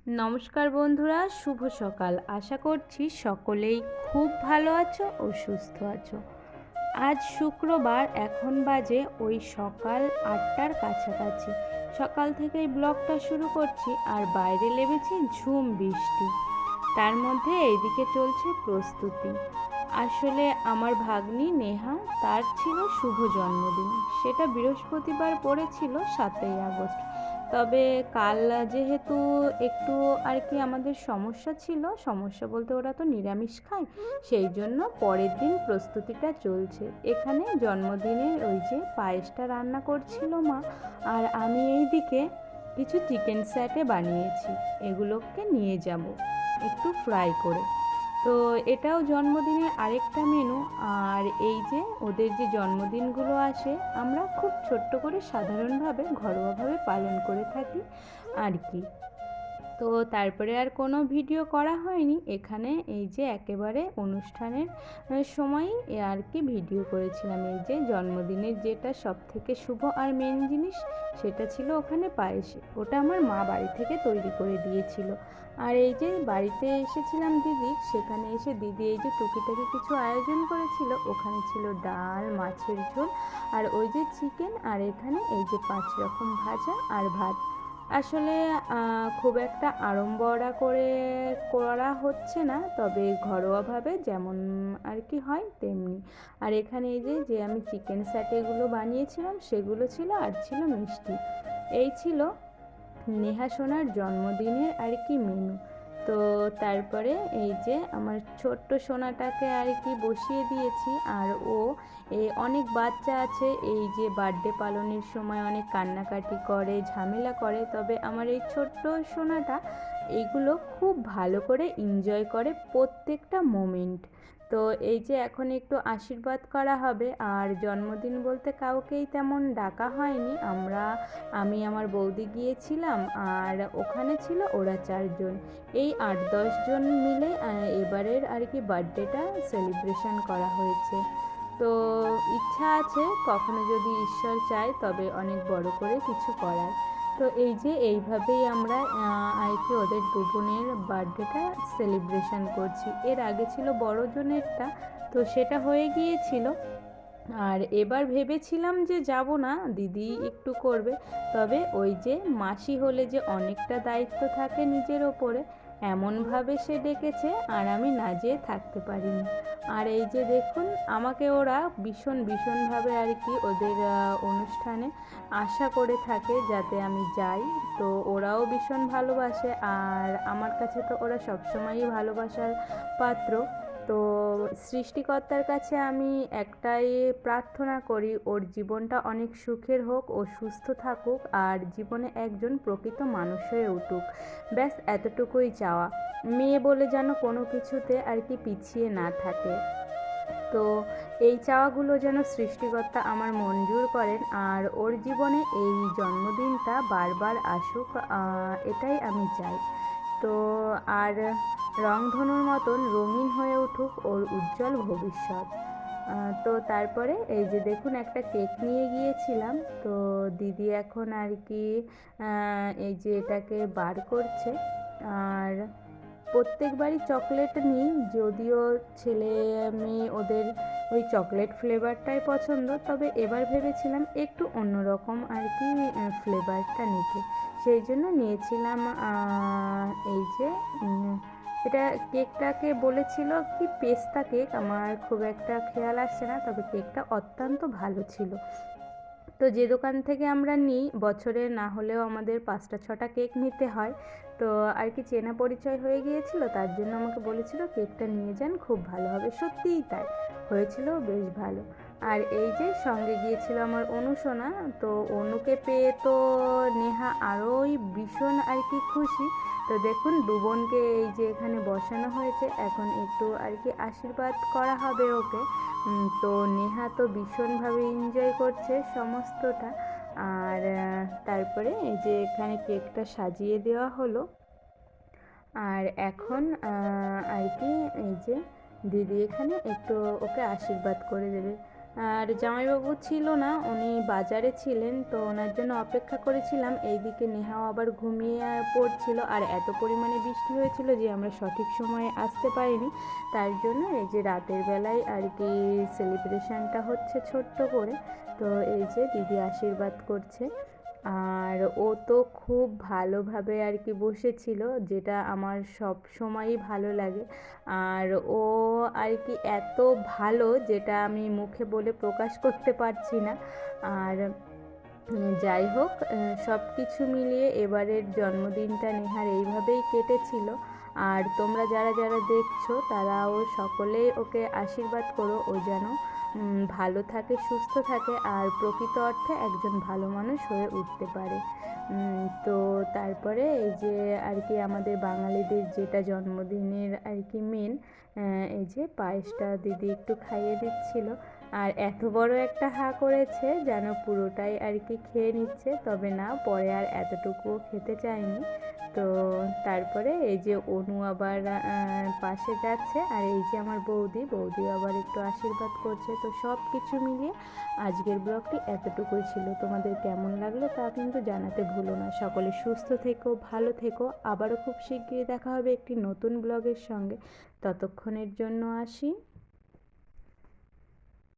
নমস্কার বন্ধুরা, শুভ সকাল। আশা করছি সকলেই খুব ভালো আছো ও সুস্থ আছো। আজ শুক্রবার, এখন বাজে ওই সকাল 8টার কাছাকাছি। সকাল থেকেই ব্লগটা শুরু করছি আর বাইরে নেমেছে ঝুম বৃষ্টি। তার মধ্যে এইদিকে চলছে প্রস্তুতি। আসলে আমার ভাগ্নি নেহা, তার ছিল শুভ জন্মদিন। সেটা বৃহস্পতিবার পড়েছিল 7ই আগস্ট। তবে কাল যেহেতু একটু আর কি আমাদের সমস্যা বলতে ওরা তো নিরামিষ খায়, সেই জন্য পরের দিন প্রস্তুতিটা চলছে। এখানে জন্মদিনের ওই যে পায়েসটা রান্না করছিল মা, আর আমি এইদিকে কিছু চিকেন স্যাটে বানিয়েছি। এগুলোকে নিয়ে যাব একটু ফ্রাই করে। তো এটাও জন্মদিনের আরেকটা মেনু। আর এই যে ওদের যে জন্মদিনগুলো আসে, আমরা খুব ছোট্ট করে সাধারণভাবে ঘরোয়াভাবে পালন করে থাকি আর কি। তো তারপরে আর কোনো ভিডিও করা হয়নি। এখানে এই যে একেবারে অনুষ্ঠানের সময়ই আর কি ভিডিও করেছিলাম। এই যে জন্মদিনের যেটা সব থেকে শুভ আর মেন জিনিস, সেটা ছিল ওখানে পায়েস। ওটা আমার মা বাড়ি থেকে তৈরি করে দিয়েছিল। আর এই যে বাড়িতে এসেছিলাম দিদি, সেখানে এসে দিদি এই যে টুকিটাকি কিছু আয়োজন করেছিল। ওখানে ছিল ডাল, মাছের ঝোল, আর ওই যে চিকেন, আর এখানে এই যে 5 রকম ভাজা আর ভাত। আসলে খুব একটা আড়ম্বরা করে করা হচ্ছে না, তবে ঘরোয়াভাবে যেমন আর কি হয় তেমনি। আর এখানে এই যে যে আমি চিকেন স্যাটেগুলো বানিয়েছিলাম সেগুলো ছিল, আর ছিল মিষ্টি। এই ছিল নেহা সোনার জন্মদিনের আর কি মেনু। তো তারপরে এই যে আমার ছোট্ট সোনাটাকে আর কি বসিয়ে দিয়েছি। আর ও অনেক বাচ্চা আছে এই যে বার্থডে পালনের সময় অনেক কান্নাকাটি করে, ঝামেলা করে, তবে আমার এই ছোট্ট সোনাটা এইগুলো খুব ভালো করে এনজয় করে প্রত্যেকটা মোমেন্ট। তো এই যে এখন একটু আশীর্বাদ করা হবে। আর জন্মদিন বলতে কাউকেই তেমন ডাকা হয়নি। আমি আমার বৌদি গিয়েছিলাম, আর ওখানে ছিল ওরা 4 জন। এই 8-10 জন মিলে এবারের আর কি বার্থডেটা সেলিব্রেশন করা হয়েছে। তো ইচ্ছা আছে কখনো যদি ঈশ্বর চায় তবে অনেক বড় করে কিছু করার। তো এই যে এইভাবেই আমরা আর কি ওদের দুজনের বার্থডেটা সেলিব্রেশন করছি। এর আগে ছিল বড় জনেরটা, তো সেটা হয়ে গিয়েছিল। আর এবার ভেবেছিলাম যে যাব না, দিদি একটু করবে। তবে ওই যে মাসি হলে যে অনেকটা দায়িত্ব থাকে নিজের ওপরে, এমনভাবে সে ডেকেছে আর আমি না যেয়ে থাকতে পারিনি। আর এই যে দেখুন, আমাকে ওরা ভীষণভাবে আর কি ওদের অনুষ্ঠানে আশা করে থাকে যাতে আমি যাই। তো ওরাও ভীষণ ভালোবাসে, আর আমার কাছে তো ওরা সবসময়ই ভালোবাসার পাত্র। তো সৃষ্টিকর্তার কাছে আমি একটাই প্রার্থনা করি, ওর জীবনটা অনেক সুখের হোক, ও সুস্থ থাকুক, আর জীবনে একজন প্রকৃত মানুষ হয়ে উঠুক। ব্যাস এতটুকুই চাওয়া। মেয়ে বলে যেন কোনো কিছুতে আর কি পিছিয়ে না থাকে। তো এই চাওয়াগুলো যেন সৃষ্টিকর্তা আমার মঞ্জুর করেন, আর ওর জীবনে এই জন্মদিনটা বারবার আসুক, এটাই আমি চাই। তো আর রংধনুর মতন রঙিন হয়ে উঠুক ওর উজ্জ্বল ভবিষ্যৎ। তো তারপরে এই যে দেখুন, একটা কেক নিয়ে গিয়েছিলাম। তো দিদি এখন আর কি এই যে এটাকে বার করছে। আর প্রত্যেকবারই চকলেট নিই, যদিও ছেলে মেয়ে ওদের ওই চকলেট ফ্লেভারটাই পছন্দ, তবে এবার ভেবেছিলাম একটু অন্যরকম আর কি ফ্লেভারটা নিতে। সেই জন্য নিয়েছিলাম এই যে এটা কেকটাকে বলেছিল কি পেস্তা কেক, আমার খুব একটা খেয়াল আসছে না, তবে কেকটা অত্যন্ত ভালো ছিল। তো যে দোকান থেকে আমরা নিই, বছরে না হলেও আমাদের 5টা 6টা কেক নিতে হয়। তো আর কি চেনা পরিচয় হয়ে গিয়েছিল, তার জন্য আমাকে বলেছিল কেকটা নিয়ে যান, খুব ভালো হবে। সত্যিই তাই হয়েছিল, বেশ ভালো। আর এই যে সঙ্গে গিয়েছিল আমার অনুসোনা। তো অনুকে পেয়ে তো নেহা আরোই ভীষণ আর কি খুশি। তো দেখুন, বোনকে এই যে এখানে বসানো হয়েছে, এখন একটু আর কি আশীর্বাদ করা হবে ওকে। তো নেহা তো ভীষণভাবে এনজয় করছে সমস্তটা। আর তারপরে এই যে এখানে কেকটা সাজিয়ে দেওয়া হলো। আর এখন আর কি এই যে দিদি এখানে একটু ওকে আশীর্বাদ করে দেবে। আর জামাইবাবু ছিল না, উনি বাজারে ছিলেন, তো ওনার জন্য অপেক্ষা করেছিলাম। এইদিকে নেহাও আবার ঘুমিয়ে পড়ছিল, আর এত পরিমাণে বৃষ্টি হয়েছিল যে আমরা সঠিক সময়ে আসতে পারিনি। তার জন্য এই যে রাতের বেলায় আর কি সেলিব্রেশনটা হচ্ছে ছোট্ট করে। তো এই যে দিদি আশীর্বাদ করছে, আর ও তো খুব ভালোভাবে আর কি বসেছিল, যেটা আমার সব সময়ই ভালো লাগে। আর ও আর কি এত ভালো, যেটা আমি মুখে বলে প্রকাশ করতে পারছি না। আর যাই হোক, সব কিছু মিলিয়ে এবারের জন্মদিনটা নেহার এইভাবেই কেটেছিল। আর তোমরা যারা যারা দেখছো তারাও সকলেই ওকে আশীর্বাদ করো, ও যেন ভালো থাকে, সুস্থ থাকে, আর প্রকৃত অর্থে একজন ভালো মানুষ হয়ে উঠতে পারে। তো তারপরে এই যে আর কি আমাদের বাঙালিদের যেটা জন্মদিনের আর কি মেন, এই যে পায়েসটা দিদি একটু খাইয়ে দিচ্ছিল। আর এত বড় একটা হাঁ করেছে যেন পুরোটাই আর কি খেয়ে নিচ্ছে, তবে না, পরে আর এতটুকুও খেতে চায়নি। তো তারপরে এই যে অনু আবার পাশে যাচ্ছে, আর এই যে আমার বৌদি আবার একটু আশীর্বাদ করছে। তো সব কিছু মিলিয়ে আজকের ব্লগটি এতটুকুই ছিল। তোমাদের কেমন লাগলো তা কিন্তু জানাতে ভুলো না। সকলে সুস্থ থেকো, ভালো থেকো। আবারও খুব শিগগিরই দেখা হবে একটি নতুন ব্লগের সঙ্গে। ততক্ষণের জন্য আসি।